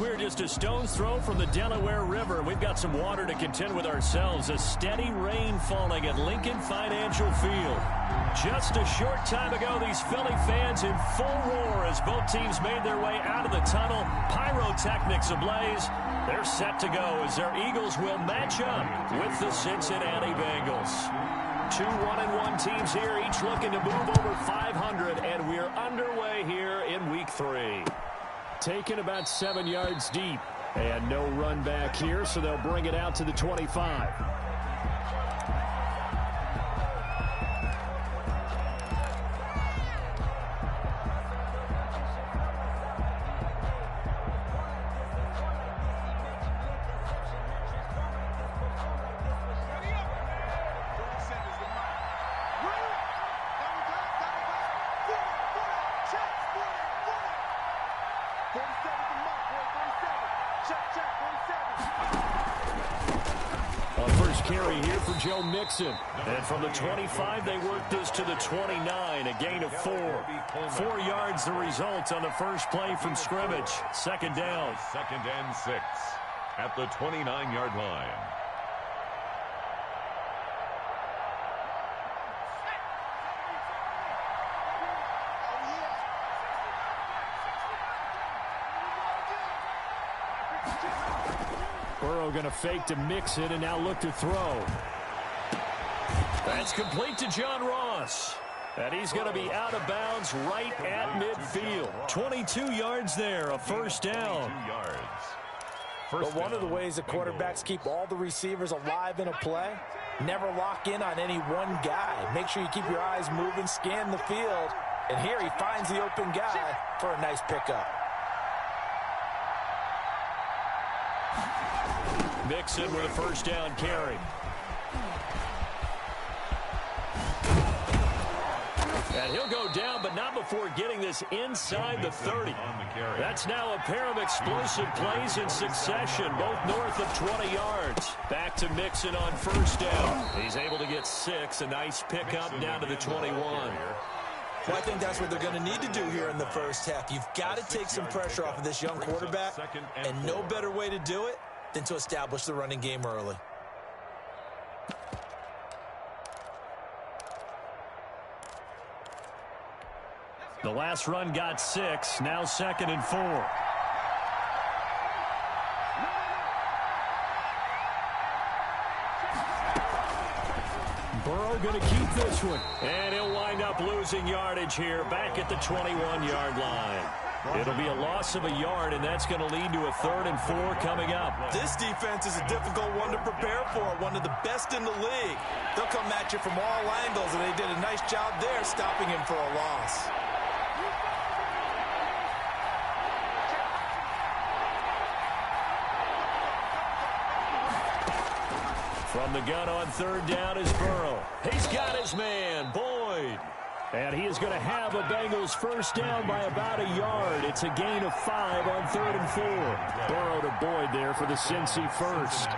we're just a stone's throw from the Delaware River. We've got some water to contend with ourselves. A steady rain falling at Lincoln Financial Field. Just a short time ago, these Philly fans in full roar as both teams made their way out of the tunnel. Pyrotechnics ablaze. They're set to go as their Eagles will match up with the Cincinnati Bengals. Two 1-1 teams here, each looking to move over 500, and we're underway here in Week 3. Taken about 7 yards deep, and no run back here, so they'll bring it out to the 25. Carry here for Joe Mixon. And from the 25, they work this to the 29, a gain of 4. 4 yards the result on the first play from scrimmage. Second down. 2nd and 6 at the 29-yard line. Burrow going to fake to mix it and now look to throw. That's complete to John Ross. And he's going to be out of bounds right at midfield. 22 yards there, a first down. But one of the ways the quarterbacks keep all the receivers alive in a play, never lock in on any one guy. Make sure you keep your eyes moving, scan the field. And here he finds the open guy for a nice pickup. Mixon with a first down carry. And he'll go down, but not before getting this inside the 30. That's now a pair of explosive plays in succession, both north of 20 yards. Back to Mixon on first down. He's able to get 6, a nice pickup down to the 21. Well, I think that's what they're going to need to do here in the first half. You've got to take some pressure off of this young quarterback, and no better way to do it than to establish the running game early. The last run got 6, now 2nd and 4. Burrow going to keep this one. And he'll wind up losing yardage here back at the 21-yard line. It'll be a loss of a yard, and that's going to lead to a 3rd and 4 coming up. This defense is a difficult one to prepare for, one of the best in the league. They'll come at you from all angles, and they did a nice job there stopping him for a loss. From the gun on 3rd down is Burrow. He's got his man, Boyd. And he is going to have a Bengals first down by about a yard. It's a gain of 5 on 3rd and 4. Burrow to Boyd there for the Cincy first.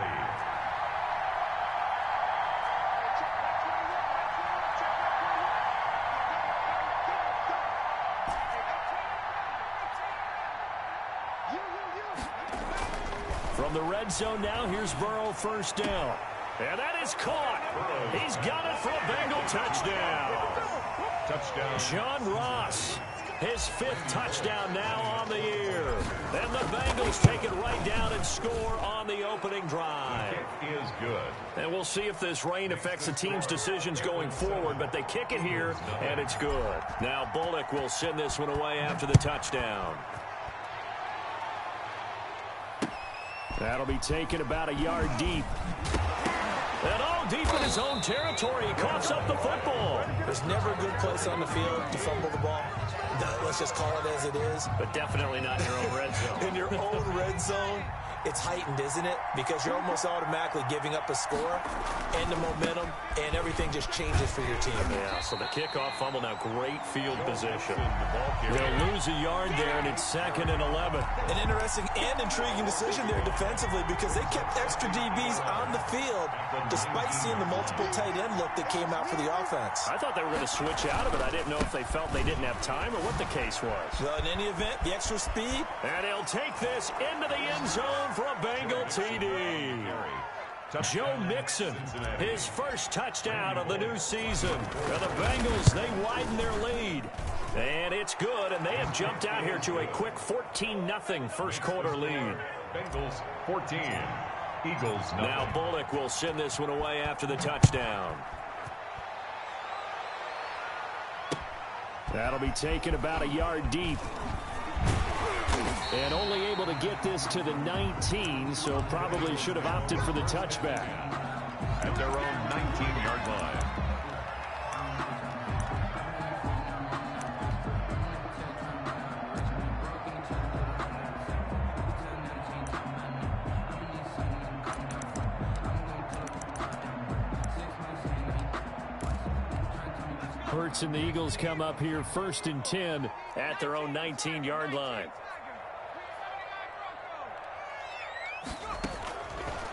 From the red zone now, here's Burrow first down. And that is caught. He's got it for a Bengal touchdown. John Ross, his 5th touchdown now on the year. And the Bengals take it right down and score on the opening drive. Kick is good. And we'll see if this rain affects the team's decisions going forward, but they kick it here, and it's good. Now Bullock will send this one away after the touchdown. That'll be taken about a yard deep. And all deep in his own territory, he coughs up the football. There's never a good place on the field to fumble the ball. Let's just call it as it is. But definitely not in your own red zone. In your own red zone, it's heightened, isn't it? Because you're almost automatically giving up a score and the momentum, and everything just changes for your team. Yeah, so the kickoff fumble, now great field position. They'll lose a yard there, and it's 2nd and 11. An interesting and intriguing decision there defensively because they kept extra DBs on the field despite seeing the multiple tight end look that came out for the offense. I thought they were going to switch out of it. I didn't know if they felt they didn't have time or what the case was. Well, in any event, the extra speed. And he'll take take this into the end zone for a Bengal TD. Joe Mixon, his first touchdown of the new season. And the Bengals, they widen their lead. And it's good, and they have jumped out here to a quick 14-0 first quarter lead. Bengals 14, Eagles 9. Now Bullock will send this one away after the touchdown. That'll be taken about a yard deep. And only able to get this to the 19, so probably should have opted for the touchback. At their own 19-yard line. Hurts and the Eagles come up here 1st and 10 at their own 19-yard line.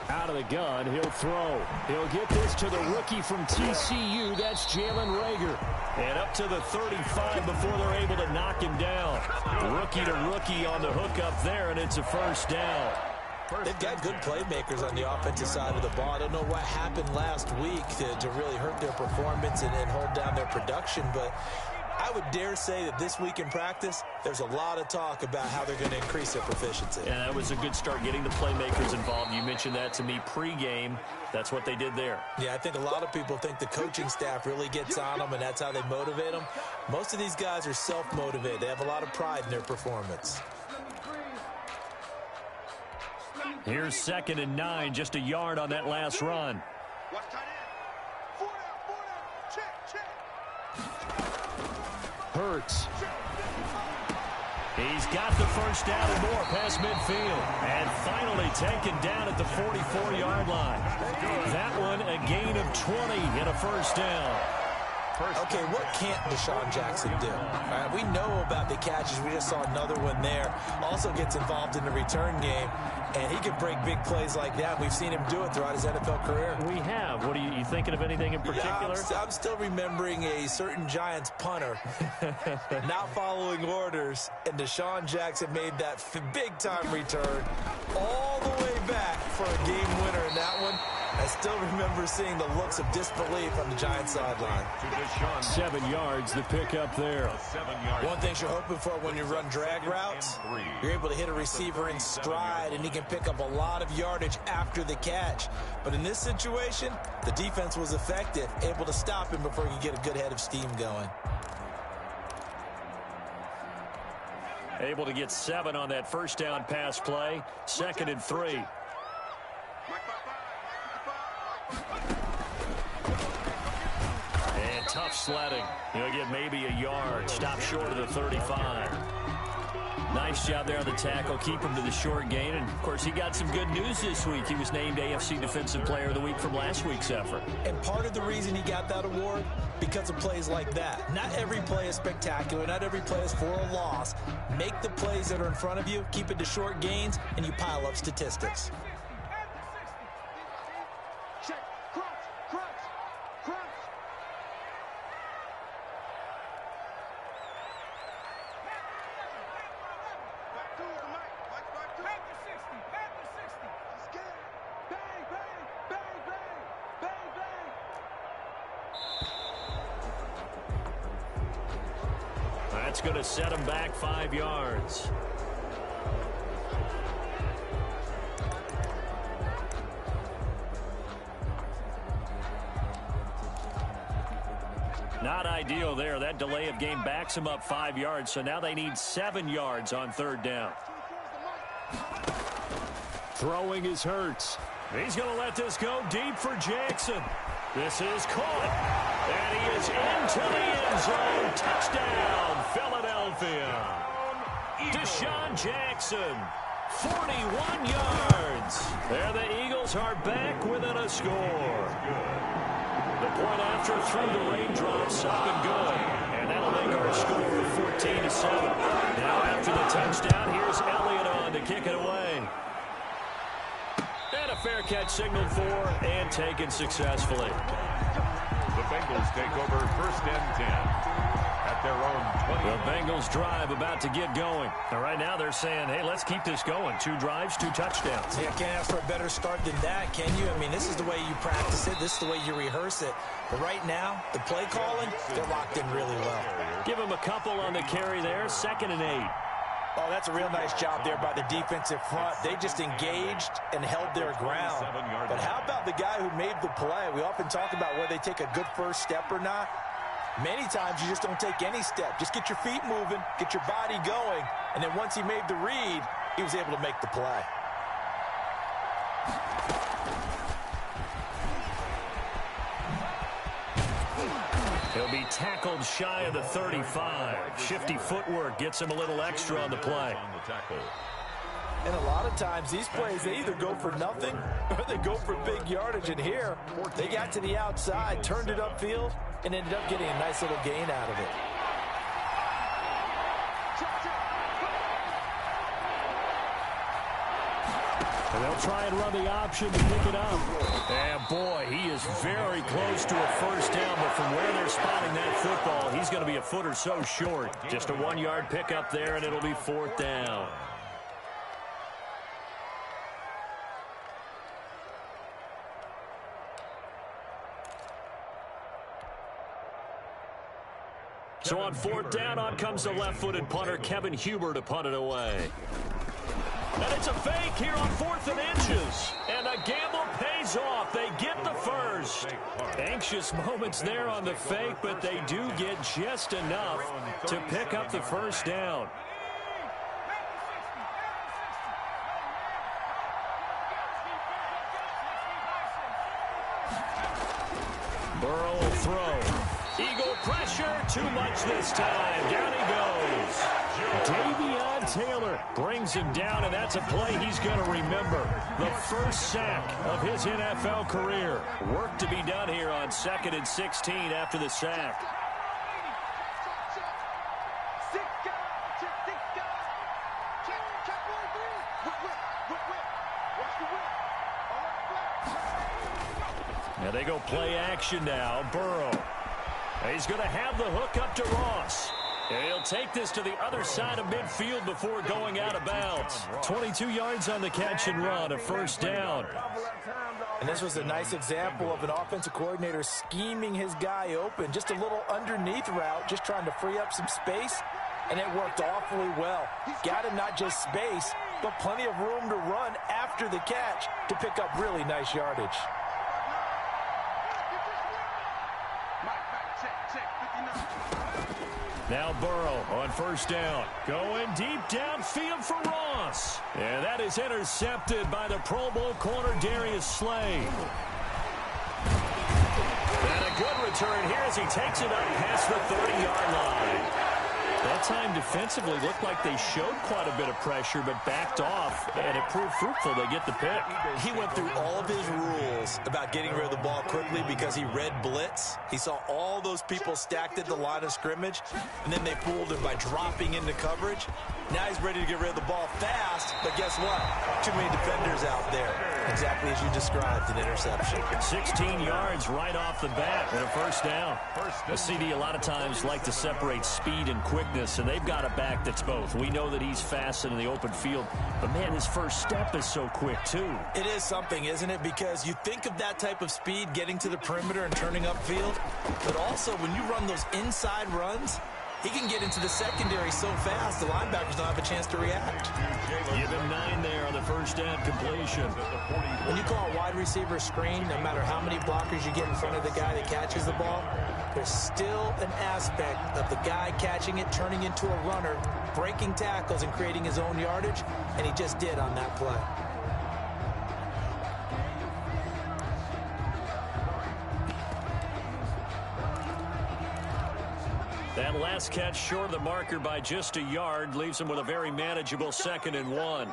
Out of the gun, he'll throw. He'll get this to the rookie from TCU. That's Jalen Reagor. And up to the 35 before they're able to knock him down. Rookie to rookie on the hook up there, and it's a first down. They've got good playmakers on the offensive side of the ball. I don't know what happened last week to really hurt their performance and hold down their production, but I would dare say that this week in practice, there's a lot of talk about how they're going to increase their proficiency. Yeah, that was a good start getting the playmakers involved. You mentioned that to me pregame. That's what they did there. Yeah, I think a lot of people think the coaching staff really gets on them, and that's how they motivate them. Most of these guys are self-motivated. They have a lot of pride in their performance. Here's 2nd and 9, just a yard on that last run. Hurts. He's got the first down and more past midfield. And finally taken down at the 44-yard line. That one a gain of 20 and a first down. Okay, what can't Deshaun Jackson do? All right, we know about the catches. We just saw another one there. Also gets involved in the return game, and he can break big plays like that. We've seen him do it throughout his NFL career. We have. What are you thinking of anything in particular? Yeah, I'm still remembering a certain Giants punter not following orders, and Deshaun Jackson made that big-time return all the way back for a game winner in that one. I still remember seeing the looks of disbelief on the Giants sideline. 7 yards, the pick up there. One thing you're hoping for when you run drag routes, you're able to hit a receiver in stride, and he can pick up a lot of yardage after the catch. But in this situation, the defense was effective, able to stop him before he could get a good head of steam going. Able to get 7 on that first down pass play. 2nd and 3. And tough sledding. He'll get maybe a yard. Stop short of the 35. Nice job there on the tackle. Keep him to the short gain. And, of course, he got some good news this week. He was named AFC Defensive Player of the Week from last week's effort. And part of the reason he got that award, because of plays like that. Not every play is spectacular. Not every play is for a loss. Make the plays that are in front of you, keep it to short gains, and you pile up statistics. That's going to set him back 5 yards. Not ideal there. That delay of game backs him up 5 yards, so now they need 7 yards on 3rd down. Throwing is Hurts. He's going to let this go deep for Jackson. This is caught. And he is into the end zone. Touchdown, Philadelphia. Deshaun Jackson, 41 yards. There the Eagles are back within a score. The point after through the raindrops up and good. And that'll make our score 14-7. Now after the touchdown, here's Elliott on to kick it away. And a fair catch signaled for and taken successfully. The Bengals take over 1st and 10 at their own 20. The Bengals drive about to get going. And right now they're saying, hey, let's keep this going. 2 drives, 2 touchdowns. Yeah, can't ask for a better start than that, can you? I mean, this is the way you practice it. This is the way you rehearse it. But right now, the play calling, they're locked in really well. Give them a couple on the carry there. 2nd and 8. Oh, that's a real nice job there by the defensive front. They just engaged and held their ground. But how about the guy who made the play? We often talk about whether they take a good first step or not. Many times you just don't take any step. Just get your feet moving, get your body going, and then once he made the read, he was able to make the play. He'll be tackled shy of the 35. Shifty footwork gets him a little extra on the play. And a lot of times these plays, they either go for nothing or they go for big yardage. And here, they got to the outside, turned it upfield, and ended up getting a nice little gain out of it. And they'll try and run the option to pick it up. And boy, he is very close to a first down, but from where they're spotting that football, he's going to be a foot or so short. Just a 1-yard pickup there, and it'll be 4th down. So on 4th down, on comes the left-footed punter, Kevin Huber, to punt it away. And it's a fake here on 4th and inches. And the gamble pays off. They get the first. Anxious moments there on the fake, but they do get just enough to pick up the first down. Burrow will throw. Eagle pressure, too much this time. Down he goes. Davion Taylor brings him down, and that's a play he's going to remember. The first sack of his NFL career. Work to be done here on 2nd and 16 after the sack. Now they go play action now. Burrow. He's going to have the hook up to Ross. And he'll take this to the other side of midfield before going out of bounds. 22 yards on the catch and run, a first down. And this was a nice example of an offensive coordinator scheming his guy open. Just a little underneath route, just trying to free up some space. And it worked awfully well. Got him not just space, but plenty of room to run after the catch to pick up really nice yardage. Now Burrow on first down. Going deep downfield for Ross. And that is intercepted by the Pro Bowl corner Darius Slay. And a good return here as he takes it up past the 30-yard line. That time defensively looked like they showed quite a bit of pressure but backed off, and it proved fruitful. They get the pick. He went through all of his rules about getting rid of the ball quickly because he read blitz. He saw all those people stacked at the line of scrimmage, and then they fooled him by dropping into coverage. Now he's ready to get rid of the ball fast, but guess what? Too many defenders out there. Exactly as you described, an interception. 16 yards right off the bat and a first down. The CD a lot of times like to separate speed and quickness, and they've got a back that's both. We know that he's fast in the open field, but man, his first step is so quick too. It is something, isn't it? Because you think of that type of speed getting to the perimeter and turning upfield, but also when you run those inside runs, he can get into the secondary so fast, the linebackers don't have a chance to react. Give him 9 there on the first down completion. When you call a wide receiver screen, no matter how many blockers you get in front of the guy that catches the ball, there's still an aspect of the guy catching it, turning into a runner, breaking tackles and creating his own yardage, and he just did on that play. That last catch short of the marker by just a yard leaves him with a very manageable 2nd and 1.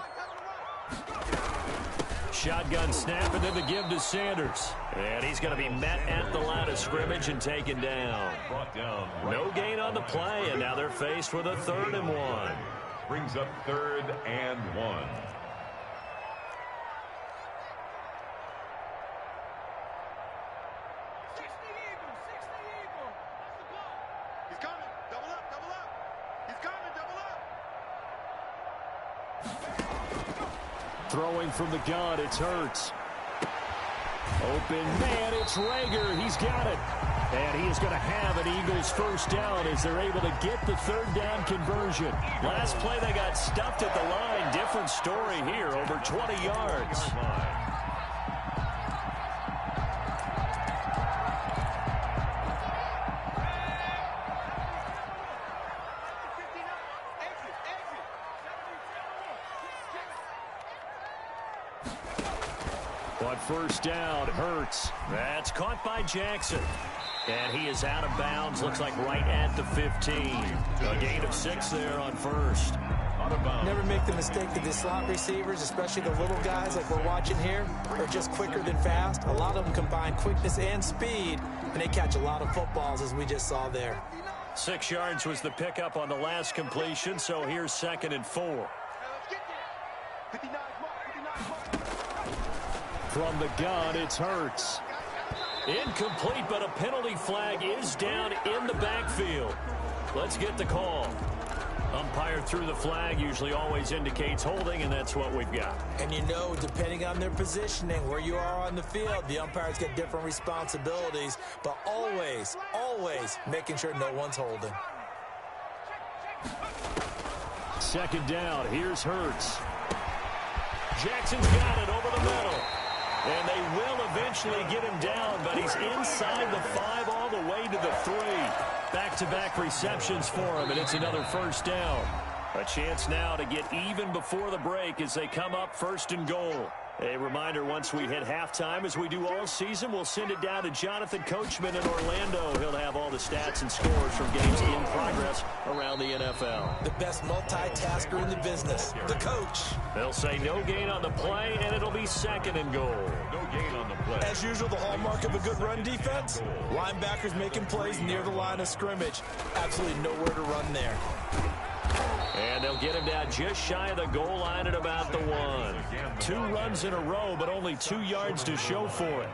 Shotgun snap and then the give to Sanders. And he's going to be met at the line of scrimmage and taken down. No gain on the play, and now they're faced with a 3rd and 1. Brings up 3rd and 1. He's coming. Double up. Throwing from the gun, it's Hurts. Open man, it's Rager. He's got it. And he is going to have an Eagles first down as they're able to get the third down conversion. Last play, they got stuffed at the line. Different story here, over 20 yards. On first down, Hurts. That's caught by Jackson. And he is out of bounds. Looks like right at the 15. A gain of 6 there on first. Out of bounds. Never make the mistake that the slot receivers, especially the little guys like we're watching here, are just quicker than fast. A lot of them combine quickness and speed, and they catch a lot of footballs, as we just saw there. 6 yards was the pickup on the last completion, so here's 2nd and 4. From the gun, it's Hurts. Incomplete, but a penalty flag is down in the backfield. Let's get the call. Umpire threw the flag, usually always indicates holding, and that's what we've got. And you know, depending on their positioning, where you are on the field, the umpires get different responsibilities, but always, always making sure no one's holding. 2nd down, here's Hurts. Jackson's got it over the middle. And they will eventually get him down, but he's inside the 5 all the way to the 3. Back-to-back receptions for him, and it's another first down. A chance now to get even before the break as they come up 1st and goal. A reminder, once we hit halftime, as we do all season, we'll send it down to Jonathan Coachman in Orlando. He'll have all the stats and scores from games in progress around the NFL. The best multitasker in the business, the coach. They'll say no gain on the play, and it'll be 2nd and goal. No gain on the play. As usual, the hallmark of a good run defense, linebackers making plays near the line of scrimmage. Absolutely nowhere to run there. And they'll get him down just shy of the goal line at about the 1. 2 runs in a row, but only 2 yards to show for it.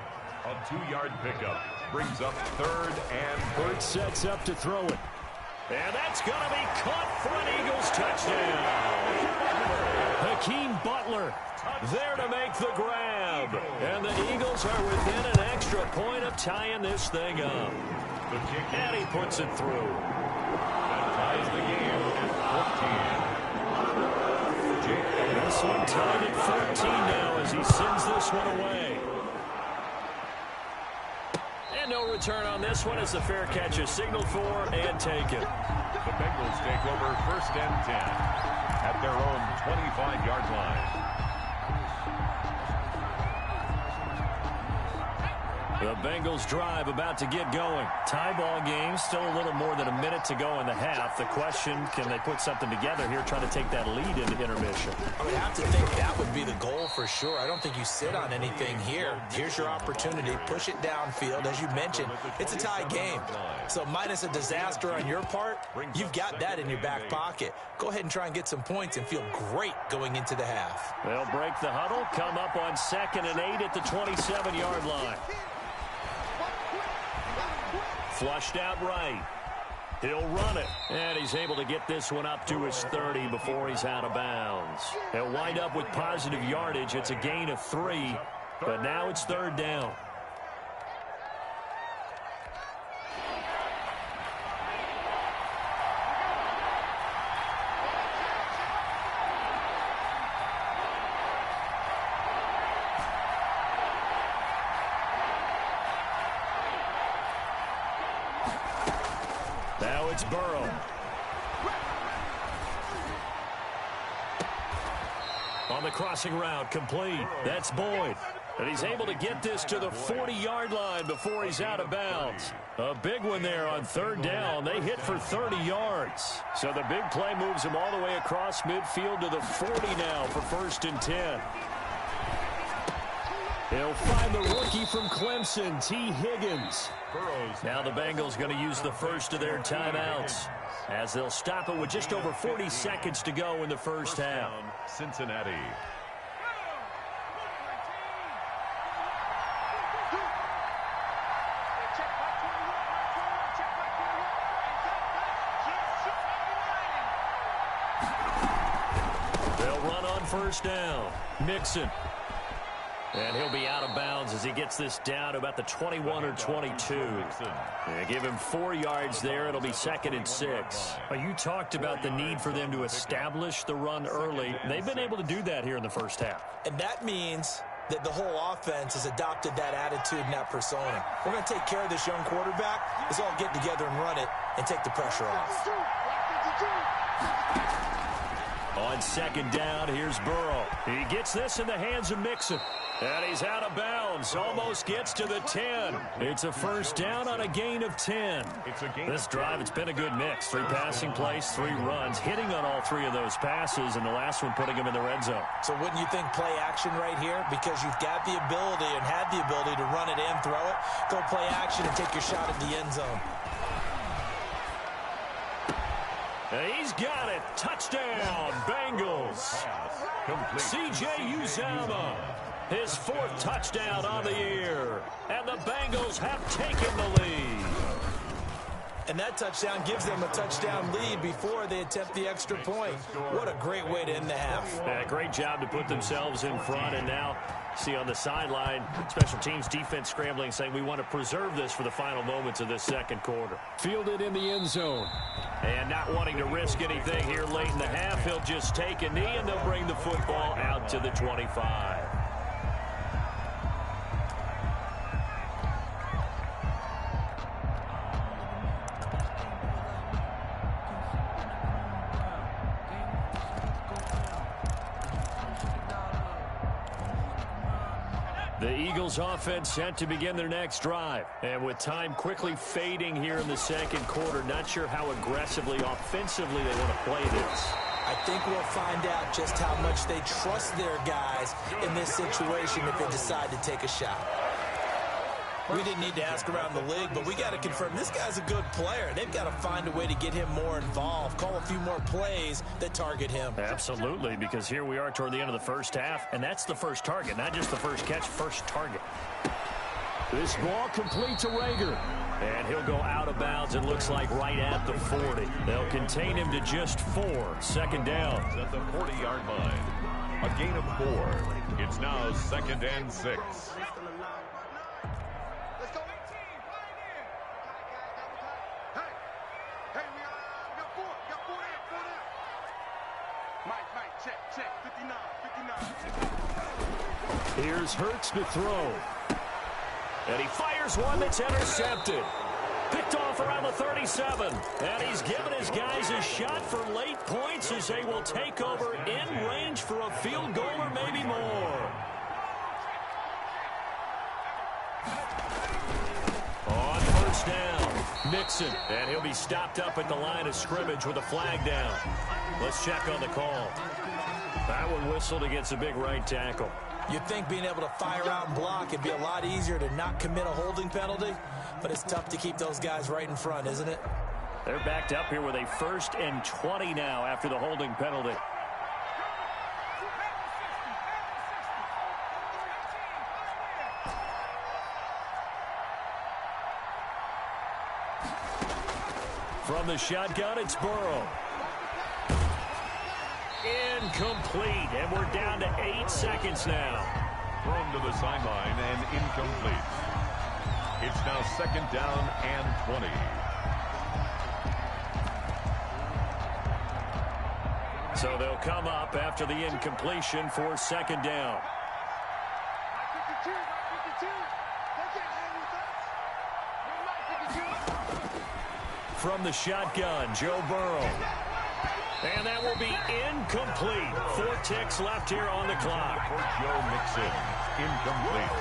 A 2-yard pickup brings up 3rd and Hurts sets up to throw it. And that's going to be caught for an Eagles touchdown. Hakeem Butler there to make the grab. And the Eagles are within an extra point of tying this thing up. And he puts it through. That ties the game at 14. This one tied at 14 now as he sends this one away. And no return on this one as the fair catch is signaled for and taken. The Bengals take over 1st and 10 at their own 25-yard line. The Bengals drive about to get going. Tie ball game, still a little more than a minute to go in the half. The question, can they put something together here, trying to take that lead into intermission? I would have to think that would be the goal for sure. I don't think you sit on anything here. Here's your opportunity. Push it downfield. As you mentioned, it's a tie game. So minus a disaster on your part, you've got that in your back pocket. Go ahead and try and get some points and feel great going into the half. They'll break the huddle, come up on 2nd and 8 at the 27-yard line. Flushed out right. He'll run it. And he's able to get this one up to his 30 before he's out of bounds. He'll wind up with positive yardage. It's a gain of 3, but now it's 3rd down. Now it's Burrow. On the crossing route, complete. That's Boyd. And he's able to get this to the 40-yard line before he's out of bounds. A big one there on 3rd down. They hit for 30 yards. So the big play moves him all the way across midfield to the 40 now for 1st and 10. He'll find the rookie from Clemson, T. Higgins. Now the Bengals going to use the first of their timeouts as they'll stop it with just over 40 seconds to go in the first half. Cincinnati. They'll run on 1st down. Mixon. And he'll be out of bounds as he gets this down to about the 21 or 22. Yeah, give him 4 yards there. It'll be 2nd and 6. Well, you talked about the need for them to establish the run early. They've been able to do that here in the first half. And that means that the whole offense has adopted that attitude and that persona. We're going to take care of this young quarterback. Let's all get together and run it and take the pressure off. On 2nd down, here's Burrow. He gets this in the hands of Mixon. And he's out of bounds. Almost gets to the 10. It's a first down on a gain of 10. This drive, it's been a good mix. 3 passing plays, 3 runs, hitting on all 3 of those passes, and the last one putting him in the red zone. So wouldn't you think play action right here? Because you've got the ability and had the ability to run it and throw it. Go play action and take your shot at the end zone. He's got it. Touchdown, Bengals. C.J. Uzomah. His 4th touchdown on the year. And the Bengals have taken the lead. And that touchdown gives them a touchdown lead before they attempt the extra point. What a great way to end the half. Yeah, great job to put themselves in front. And now, see on the sideline, special teams defense scrambling, saying we want to preserve this for the final moments of this second quarter. Fielded in the end zone. And not wanting to risk anything here late in the half, he'll just take a knee, and they'll bring the football out to the 25. The Eagles offense set to begin their next drive. And with time quickly fading here in the second quarter, not sure how aggressively, offensively they want to play this. I think we'll find out just how much they trust their guys in this situation if they decide to take a shot. We didn't need to ask around the league, but we got to confirm this guy's a good player. They've got to find a way to get him more involved, call a few more plays that target him. Absolutely, because here we are toward the end of the first half, and that's the first target, not just the first catch, first target. This ball complete to Rager. And he'll go out of bounds, it looks like right at the 40. They'll contain him to just 4. 2nd down. At the 40-yard line. A gain of 4. It's now 2nd and 6. Here's Hurts to throw. And he fires one that's intercepted. Picked off around the 37. And he's given his guys a shot for late points as they will take over in range for a field goal or maybe more. On first down, Mixon. And he'll be stopped up at the line of scrimmage with a flag down. Let's check on the call. That one whistled against a big right tackle. You'd think being able to fire out and block it'd be a lot easier to not commit a holding penalty, but it's tough to keep those guys right in front, isn't it? They're backed up here with a 1st and 20 now after the holding penalty. From the shotgun, it's Burrow. Incomplete, and we're down to 8 seconds now. Thrown to the sideline and incomplete. It's now 2nd down and 20. So they'll come up after the incompletion for 2nd down. From the shotgun, Joe Burrow. And that will be incomplete. 4 ticks left here on the clock. For Joe Mixon. Incomplete.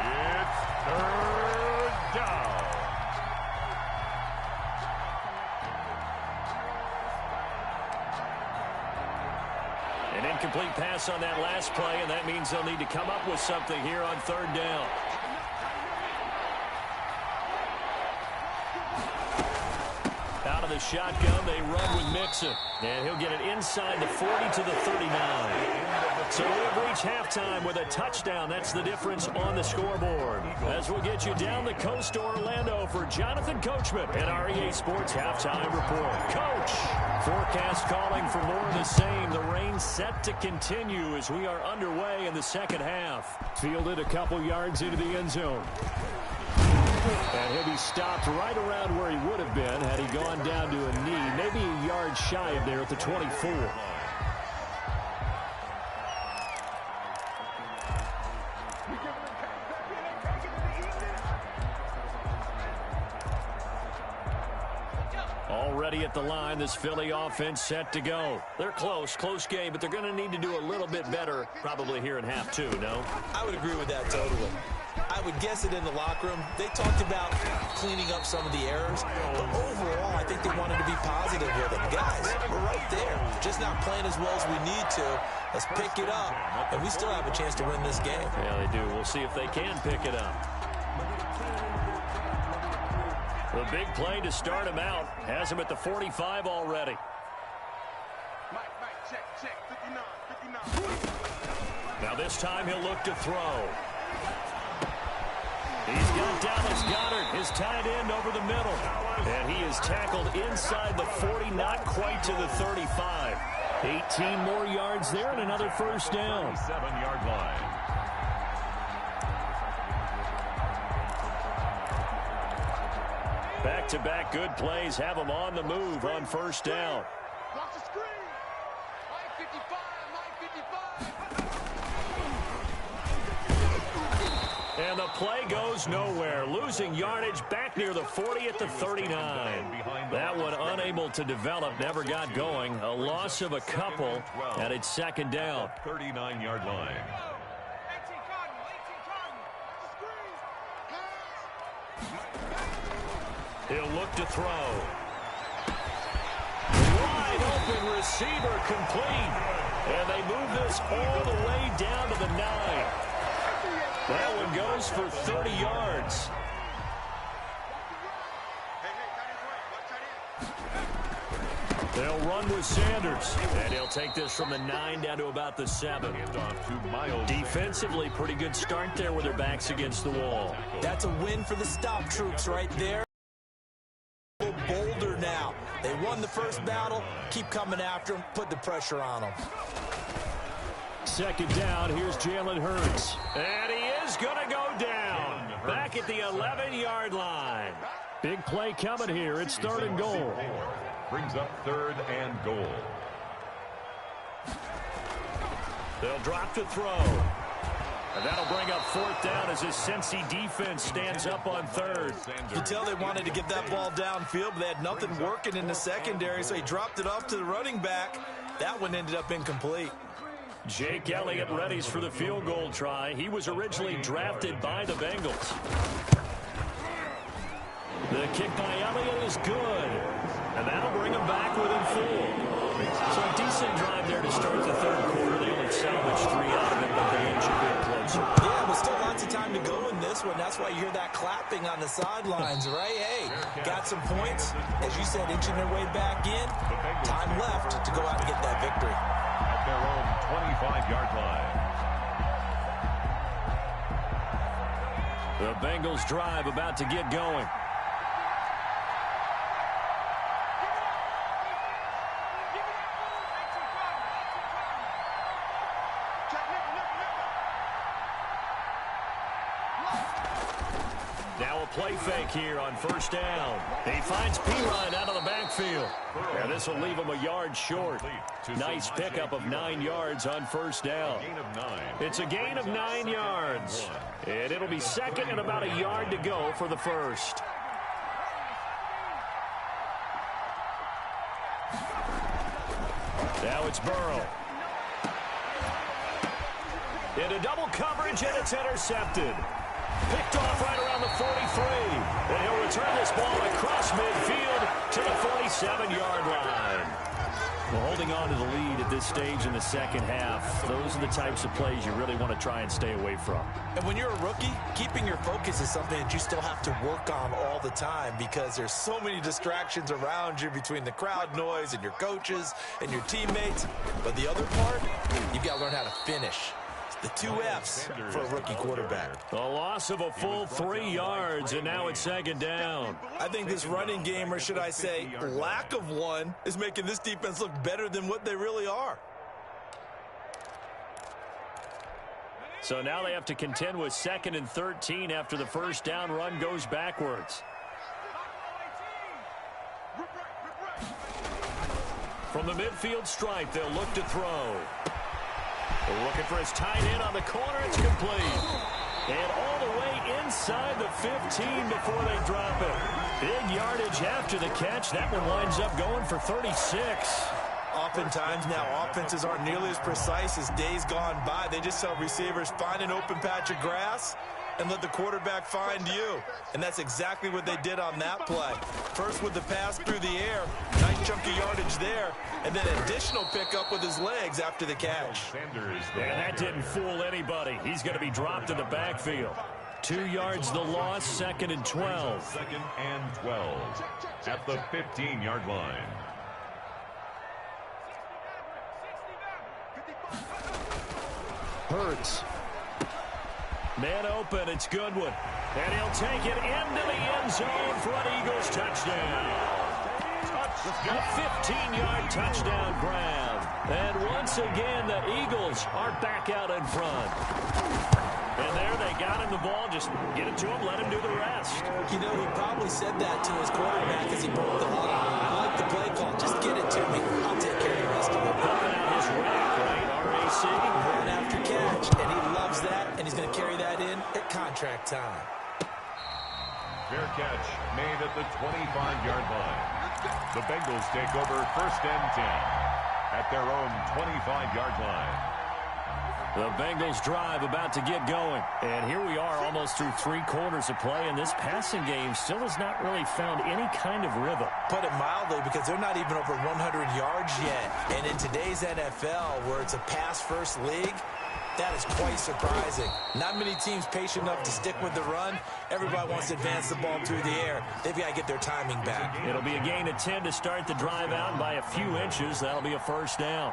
It's 3rd down. An incomplete pass on that last play, and that means they'll need to come up with something here on 3rd down. Out of the the shotgun. They run with Mixon. And he'll get it inside the 40 to the 39. So we have reached halftime with a touchdown. That's the difference on the scoreboard. As we'll get you down the coast to Orlando for Jonathan Coachman at our EA Sports Halftime Report. Coach, forecast calling for more of the same. The rain set to continue as we are underway in the second half. Fielded a couple yards into the end zone. And he'll be stopped right around where he would have been had he gone down to a knee, maybe a yard shy of there at the 24. Already at the line, this Philly offense set to go. They're close game, but they're going to need to do a little bit better probably here in half two, no? I would agree with that totally. I would guess it in the locker room. They talked about cleaning up some of the errors, but overall, I think they wanted to be positive with them. Guys, we're right there. Just not playing as well as we need to. Let's pick it up, and we still have a chance to win this game. Yeah, they do. We'll see if they can pick it up. The big play to start him out. Has him at the 45 already. Now this time he'll look to throw. He's got Dallas Goedert, his tight end, over the middle. And he is tackled inside the 40, not quite to the 35. 18 more yards there and another first down. 7-yard line. Back-to-back good plays have him on the move on first down. Watch the screen. Mike 55, Mike 55. And the play goes nowhere. Losing yardage back near the 40 at the 39. That one unable to develop, never got going. A loss of a couple, and it's second down. 39-yard line. He'll look to throw. Wide open receiver complete. And they move this all the way down to the 9. That one goes for 30 yards. They'll run with Sanders. And he'll take this from the 9 down to about the 7. Defensively, pretty good start there with their backs against the wall. That's a win for the stop troops right there. Bolder now. They won the first battle. Keep coming after them. Put the pressure on them. Second down. Here's Jalen Hurts. And he is going to go down. Back at the 11-yard line. Big play coming here. It's third and goal. Brings up third and goal. They'll drop to throw. And that'll bring up fourth down as his Cincy defense stands up on third. You can tell they wanted to get that ball downfield, but they had nothing working in the secondary, so he dropped it off to the running back. That one ended up incomplete. Jake Elliott readies for the field goal try. He was originally drafted by the Bengals. The kick by Elliott is good. And that'll bring him back within 4. So a decent drive there to start the third quarter. They only salvaged 3 out of it, but they inch a bit closer. Yeah, but still lots of time to go in this one. That's why you hear that clapping on the sidelines, right? Hey, got some points. As you said, inching their way back in. Time left to go out and get that victory. At their own 25-yard line. The Bengals drive about to get going. Now a play fake here on first down. He finds P-Ryan out of the backfield. And this will leave him a yard short. Nice pickup of 9 yards on first down. It's a gain of 9 yards. And it'll be second and about a yard to go for the first. Now it's Burrow. Into double coverage, and it's intercepted. Picked off right around the 43. And he'll return this ball across midfield to the 47-yard line. Well, holding on to the lead at this stage in the second half, those are the types of plays you really want to try and stay away from. And when you're a rookie, keeping your focus is something that you still have to work on all the time because there's so many distractions around you between the crowd noise and your coaches and your teammates. But the other part, you've got to learn how to finish. The 2 F's for a rookie quarterback. A loss of a full 3 yards, and now it's second down. I think this running game, or should I say lack of one, is making this defense look better than what they really are. So now they have to contend with 2nd and 13 after the first down run goes backwards. From the midfield stripe, they'll look to throw. Looking for his tight end on the corner. It's complete. And all the way inside the 15 before they drop it. Big yardage after the catch. That one winds up going for 36. Oftentimes now offenses aren't nearly as precise as days gone by. They just tell receivers, find an open patch of grass and let the quarterback find you. And that's exactly what they did on that play. First with the pass through the air, nice chunk of yardage there, and then additional pickup with his legs after the catch. And that didn't fool anybody. He's going to be dropped in the backfield. 2 yards the loss, 2nd and 12. 2nd and 12 at the 15-yard line. Hurts. Man open, it's Goodwin. And he'll take it into the end zone for an Eagles touchdown. A 15-yard touchdown grab. And once again, the Eagles are back out in front. And there they got him the ball. Just get it to him, let him do the rest. You know, he probably said that to his quarterback as he broke the huddle. I like the play call. Just get it to me. I'll take care of the rest of it. Pulling out his rack, right? RAC. Run after catch. And he loves that. And he's going to carry that in at contract time. Fair catch made at the 25-yard line. The Bengals take over 1st and 10 at their own 25-yard line. The Bengals drive about to get going. And here we are almost through 3 quarters of play, and this passing game still has not really found any kind of rhythm. Put it mildly, because they're not even over 100 yards yet. And in today's NFL, where it's a pass-first league, that is quite surprising. Not many teams patient enough to stick with the run. Everybody wants to advance the ball through the air. They've got to get their timing back. It'll be a gain of 10 to start the drive out, and by a few inches, that'll be a first down.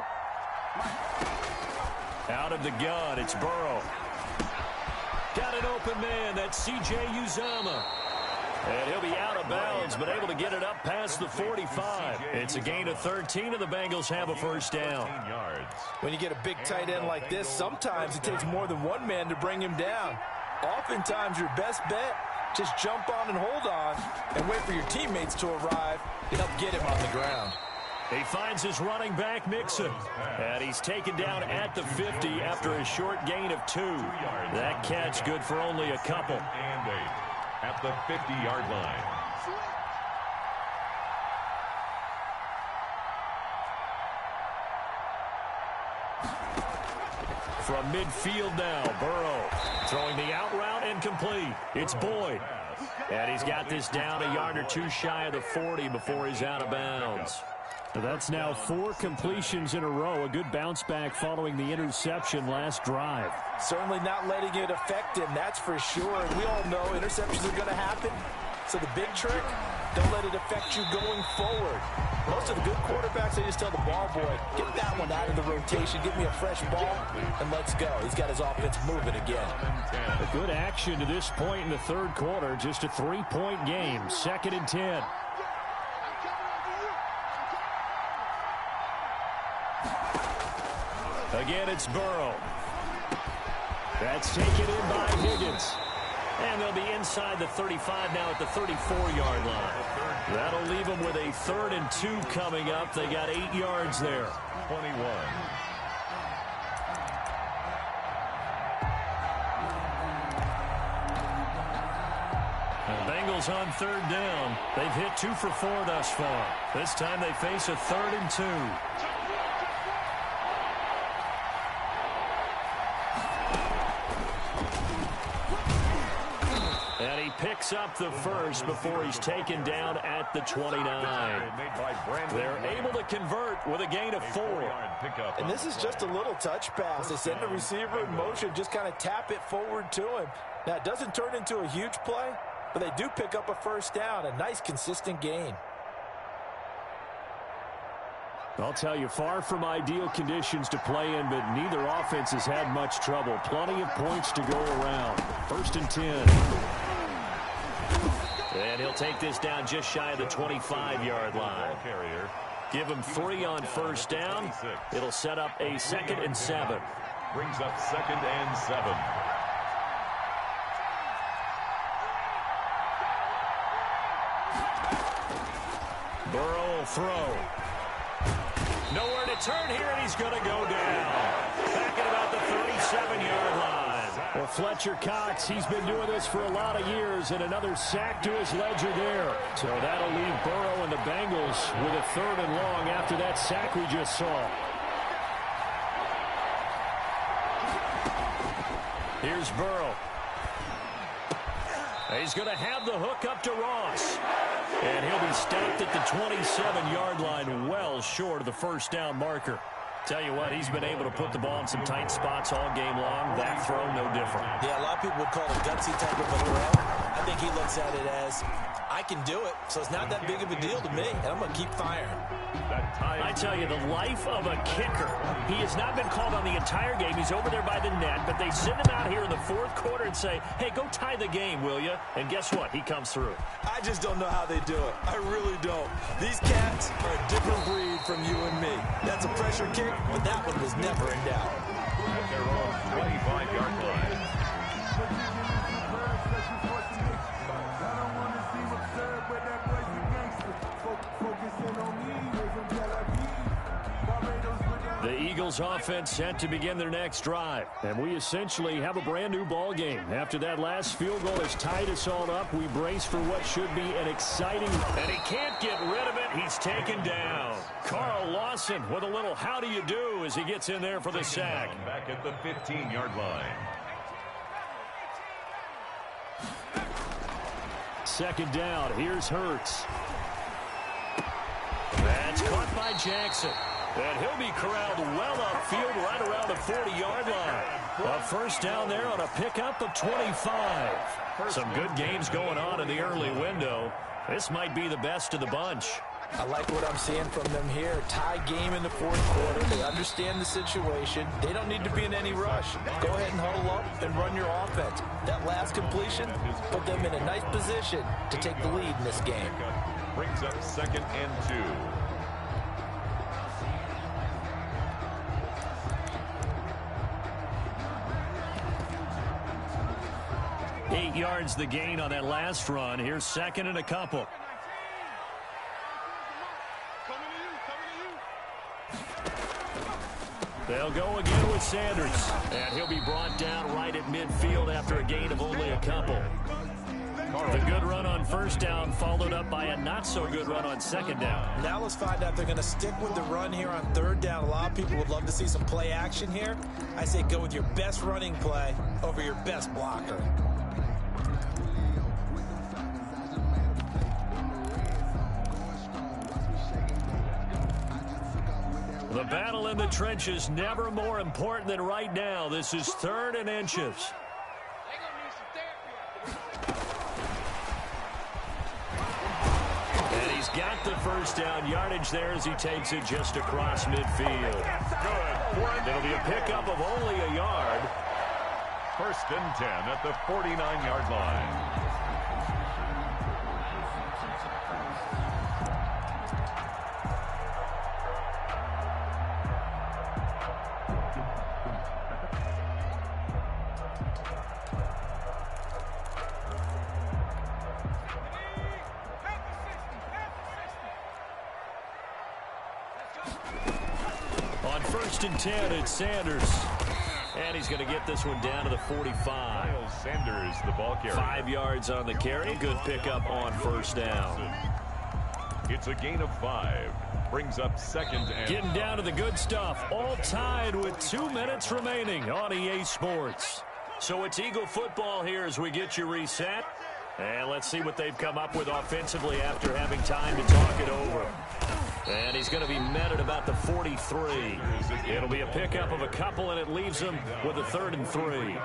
Out of the gun, it's Burrow. Got an open man, that's C.J. Uzomah. And he'll be out of bounds, but able to get it up past the 45. It's a gain of 13, and the Bengals have a first down. When you get a big tight end like this, sometimes it takes more than one man to bring him down. Oftentimes, your best bet, just jump on and hold on and wait for your teammates to arrive to help get him on the ground. He finds his running back, Mixon. And he's taken down at the 50 after a short gain of 2. That catch good for only a couple. And 8 at the 50-yard line. From midfield now, Burrow throwing the out route and complete. It's Boyd. And he's got this down a yard or 2 shy of the 40 before he's out of bounds. That's now 4 completions in a row. A good bounce back following the interception last drive. Certainly not letting it affect him, that's for sure. And we all know interceptions are going to happen. So the big trick, don't let it affect you going forward. Most of the good quarterbacks, they just tell the ball boy, get that one out of the rotation, give me a fresh ball, and let's go. He's got his offense moving again. A good action to this point in the 3rd quarter. Just a 3-point game. 2nd and 10. Again, it's Burrow. That's taken in by Higgins. And they'll be inside the 35 now at the 34-yard line. That'll leave them with a 3rd and 2 coming up. They got 8 yards there. 21. The Bengals on 3rd down. They've hit 2 for 4 thus far. This time they face a 3rd and 2. picks up the first before he's taken down at the 29. They're able to convert with a gain of 4. And this is just a little touch pass. They send the receiver in motion, just kind of tap it forward to him. Now, it doesn't turn into a huge play, but they do pick up a first down, a nice, consistent gain. I'll tell you, far from ideal conditions to play in, but neither offense has had much trouble. Plenty of points to go around. 1st and 10. And he'll take this down just shy of the 25-yard line. Give him 3 on first down. It'll set up a 2nd and 7. Brings up 2nd and 7. Burrow will throw. Nowhere to turn here, and he's going to go down. Back at about the 37-yard line. Well, Fletcher Cox, he's been doing this for a lot of years, and another sack to his ledger there. So that'll leave Burrow and the Bengals with a 3rd and long after that sack we just saw. Here's Burrow. He's going to have the hook up to Ross. And he'll be stopped at the 27-yard line, well short of the first down marker. Tell you what, he's been able to put the ball in some tight spots all game long. That throw, no different. Yeah, a lot of people would call it a gutsy type of a throw. I think he looks at it as, I can do it, so it's not that big of a deal to me, and I'm going to keep firing. I tell you, the life of a kicker. He has not been called on the entire game. He's over there by the net, but they send him out here in the 4th quarter and say, hey, go tie the game, will you? And guess what? He comes through. I just don't know how they do it. I really don't. These cats are a different breed from you and me. That's a pressure kick, but that one was never in doubt. At their own 25-yard line. The Eagles offense set to begin their next drive. And we essentially have a brand new ball game. After that last field goal has tied us all up, we brace for what should be an exciting... And he can't get rid of it. He's taken down. Carl Lawson with a little how do you do as he gets in there for the sack. Back at the 15-yard line. 2nd down. Here's Hurts. That's caught by Jackson. And he'll be corralled well upfield right around the 40-yard line. A first down there on a pickup of 25. Some good games going on in the early window. This might be the best of the bunch. I like what I'm seeing from them here. Tie game in the 4th quarter. They understand the situation. They don't need to be in any rush. Go ahead and huddle up and run your offense. That last completion put them in a nice position to take the lead in this game. Brings up 2nd and 2. 8 yards the gain on that last run. Here's 2nd and a couple. They'll go again with Sanders. And he'll be brought down right at midfield after a gain of only a couple. The good run on first down followed up by a not-so-good run on 2nd down. Now let's find out if they're going to stick with the run here on 3rd down. A lot of people would love to see some play action here. I say go with your best running play over your best blocker. The battle in the trenches never more important than right now. This is 3rd and inches. And he's got the first down yardage there as he takes it just across midfield. Good. It'll be a pickup of only a yard. 1st and 10 at the 49-yard line. On 1st and 10, it's Sanders. And he's going to get this one down to the 45. Miles Sanders, the ball carrier. 5 yards on the carry. Good pickup on first down. It's a gain of 5. Brings up 2nd and... Getting down to the good stuff. All tied with 2 minutes remaining on EA Sports. So it's Eagle football here as we get you reset. And let's see what they've come up with offensively after having time to talk it over. And he's going to be met at about the 43. It'll be a pickup of a couple, and it leaves him with a 3rd and 3.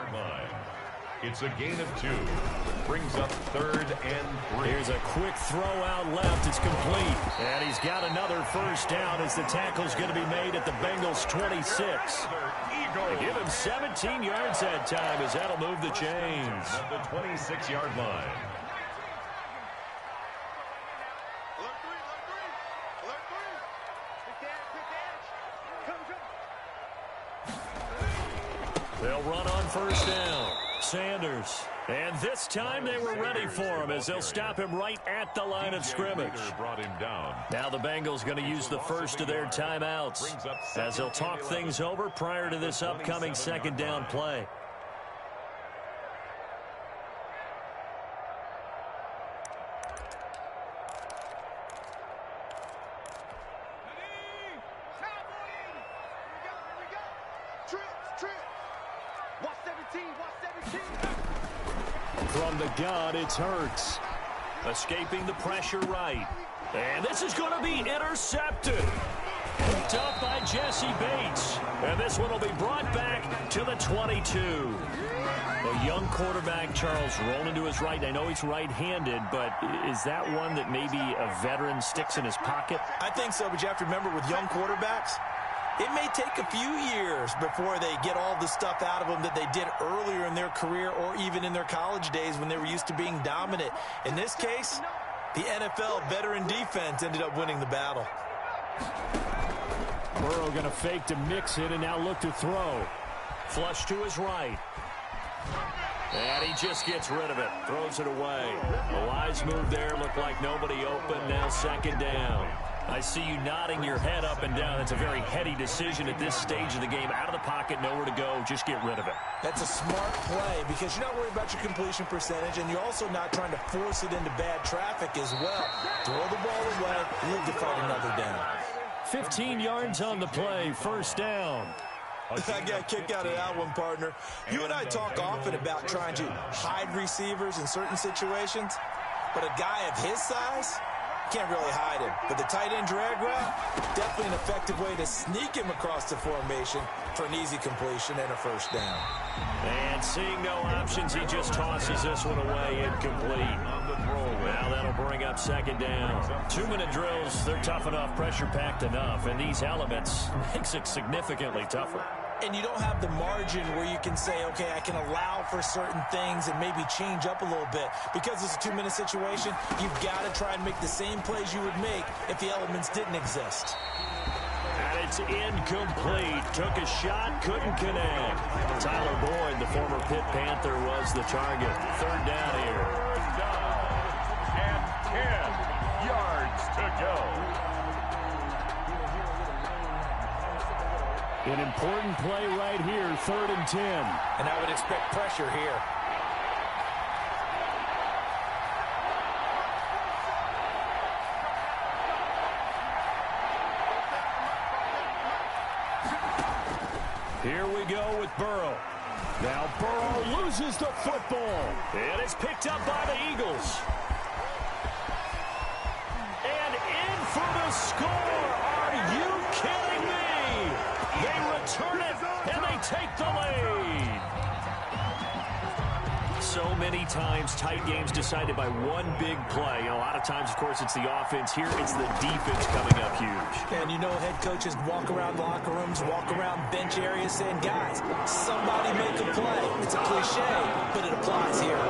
It's a gain of 2. Brings up 3rd and 3. Here's a quick throw out left. It's complete. And he's got another first down as the tackle's going to be made at the Bengals' 26. They give him 17 yards that time as that'll move the chains. At the 26-yard line. They'll run on first down. Sanders. And this time they were ready for him as they'll stop him right at the line of scrimmage. Brought him down. Now the Bengals going to use the first of their timeouts as they'll talk things over prior to this upcoming 2nd down play. From the gun, it's Hurts. Escaping the pressure right. And this is going to be intercepted. Picked up by Jesse Bates. And this one will be brought back to the 22. A young quarterback, Charles, rolling to his right. I know he's right-handed, but is that one that maybe a veteran sticks in his pocket? I think so, but you have to remember with young quarterbacks, it may take a few years before they get all the stuff out of them that they did earlier in their career or even in their college days when they were used to being dominant. In this case, the NFL veteran defense ended up winning the battle. Burrow going to fake to mix it and now look to throw. Flush to his right. And he just gets rid of it. Throws it away. A wise move there. Looked like nobody open. Now 2nd down. I see you nodding your head up and down. That's a very heady decision at this stage of the game. Out of the pocket, nowhere to go. Just get rid of it. That's a smart play because you're not worried about your completion percentage, and you're also not trying to force it into bad traffic as well. Throw the ball away, live to fight another down. 15 yards on the play, 1st down. I got a kick out of that one, partner. You and I talk often about trying to hide receivers in certain situations, but a guy of his size can't really hide him. But the tight end drag route, definitely an effective way to sneak him across the formation for an easy completion and a 1st down. And seeing no options, he just tosses this one away, incomplete. Now that'll bring up 2nd down. 2-minute drills, they're tough enough, pressure-packed enough, and these elements makes it significantly tougher. And you don't have the margin where you can say, okay, I can allow for certain things and maybe change up a little bit. Because it's a 2-minute situation, you've got to try and make the same plays you would make if the elements didn't exist. And it's incomplete. Took a shot, couldn't connect. Tyler Boyd, the former Pitt Panther, was the target. 3rd down here. 3rd down. And 10 yards to go. An important play right here, 3rd and 10. And I would expect pressure here. Here we go with Burrow. Now Burrow loses the football. And it's picked up by the Eagles. And in for the score. Are you kidding me? They return it, and they take the lead. So many times, tight games decided by one big play. A lot of times, of course, it's the offense. Here, it's the defense coming up huge. And you know head coaches walk around locker rooms, walk around bench areas saying, guys, somebody make a play. It's a cliche, but it applies here.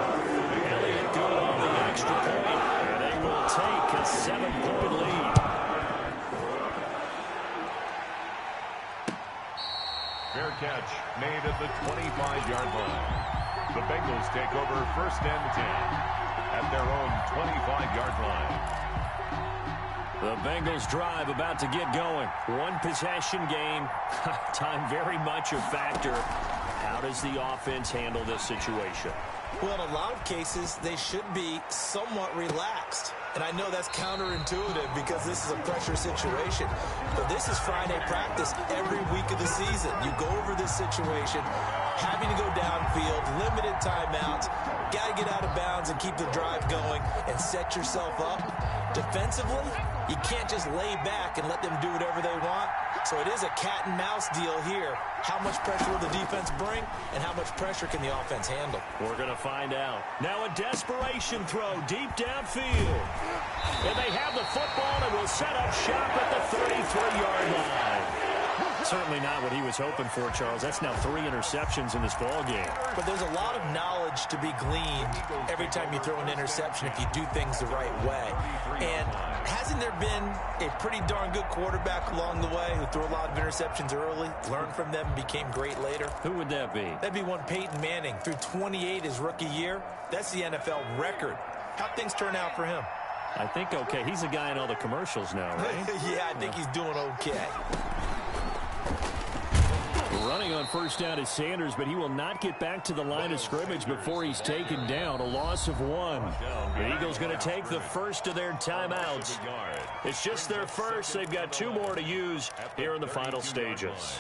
Elliott good on the extra point, and they will take a 7-point lead. Fair catch made at the 25-yard line. The Bengals take over 1st and 10 at their own 25-yard line. The Bengals drive about to get going. One possession game. Time very much a factor. How does the offense handle this situation? Well, in a lot of cases, they should be somewhat relaxed. And I know that's counterintuitive because this is a pressure situation. But this is Friday practice every week of the season. You go over this situation. having to go downfield, limited timeouts, got to get out of bounds and keep the drive going and set yourself up. Defensively, you can't just lay back and let them do whatever they want. So it is a cat and mouse deal here. How much pressure will the defense bring, and how much pressure can the offense handle? We're going to find out. Now a desperation throw deep downfield. And they have the football and will set up shop at the 33-yard line. Certainly not what he was hoping for, Charles. That's now 3 interceptions in this ball game. But there's a lot of knowledge to be gleaned every time you throw an interception if you do things the right way. And hasn't there been a pretty darn good quarterback along the way who threw a lot of interceptions early, learned from them, and became great later? Who would that be? That'd be one Peyton Manning. Threw 28 his rookie year. That's the NFL record. How'd things turn out for him? I think okay. He's a guy in all the commercials now, right? Yeah, I think he's doing okay. Running on first down is Sanders, but he will not get back to the line of scrimmage before he's taken down. A loss of 1. The Eagles going to take the first of their timeouts. It's just their first. They've got 2 more to use here in the final stages.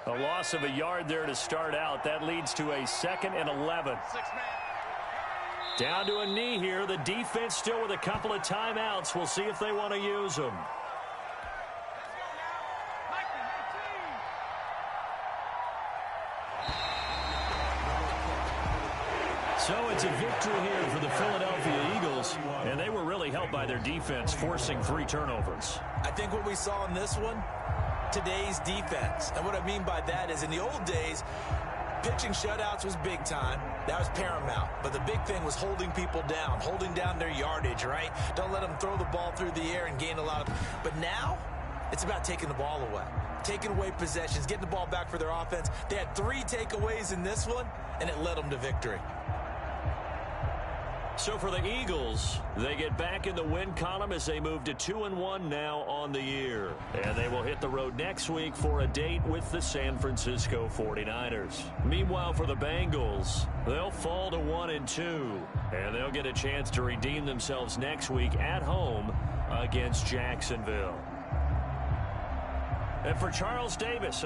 A loss of a yard there to start out. That leads to a 2nd and 11. Down to a knee here. The defense still with a couple of timeouts. We'll see if they want to use them. So it's a victory here for the Philadelphia Eagles, and they were really helped by their defense, forcing 3 turnovers. I think what we saw in this one, today's defense. And what I mean by that is in the old days, pitching shutouts was big time. That was paramount. But the big thing was holding people down, holding down their yardage, right? Don't let them throw the ball through the air and gain a lot of... But now, it's about taking the ball away. Taking away possessions, getting the ball back for their offense. They had 3 takeaways in this one, and it led them to victory. So for the Eagles, they get back in the win column as they move to 2-1 now on the year. And they will hit the road next week for a date with the San Francisco 49ers. Meanwhile, for the Bengals, they'll fall to 1-2. And they'll get a chance to redeem themselves next week at home against Jacksonville. And for Charles Davis...